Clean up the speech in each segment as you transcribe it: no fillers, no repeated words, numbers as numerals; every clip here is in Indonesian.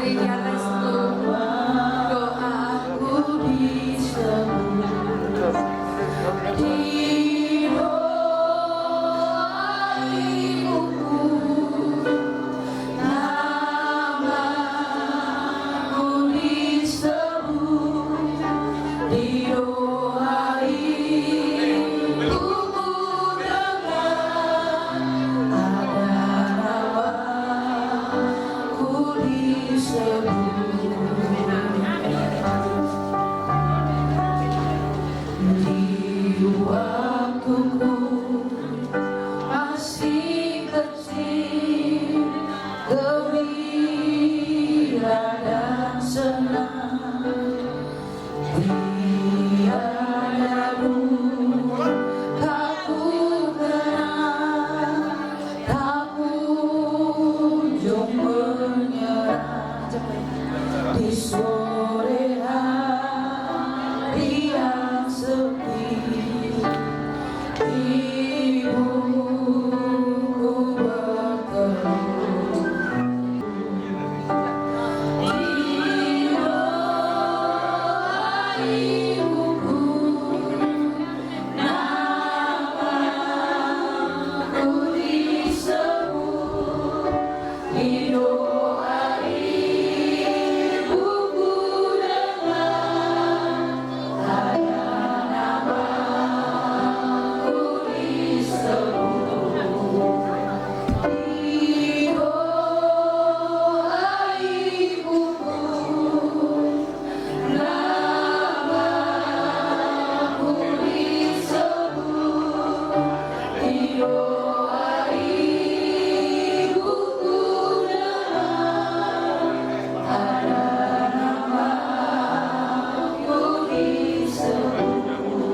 hari di atas itu doaku disebut waktuku masih kecil, gembira dan senang, tiada aku kenal, tak kunjung menyerah di sore hari yang sepi. Ibuku berteduh di doa ibuku, namaku disebut di doa ibuku dengar ada namaku disebut di doa ibuku, namaku disebut di doa ibuku dengar ada namaku disebut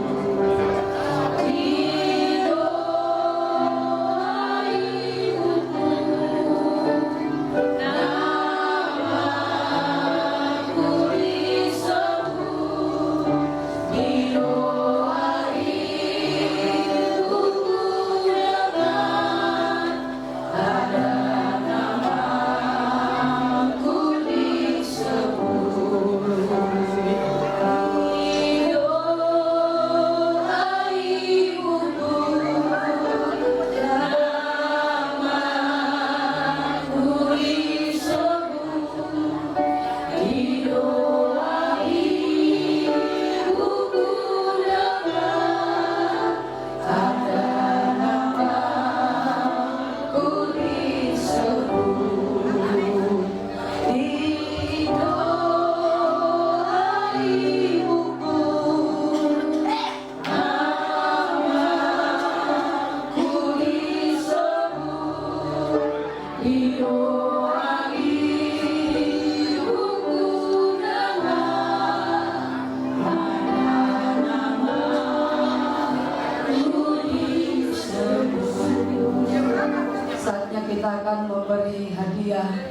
di doa ibuku, namaku disebut di doa ibuku dengar ada namaku disebut di doa ibuku, namaku disebut di doa ibuku dengar ada namaku disebut di doa ibuku, namaku disebut di doa ibuku dengar ada namaku disebut. Saatnya kita akan memberi hadiah.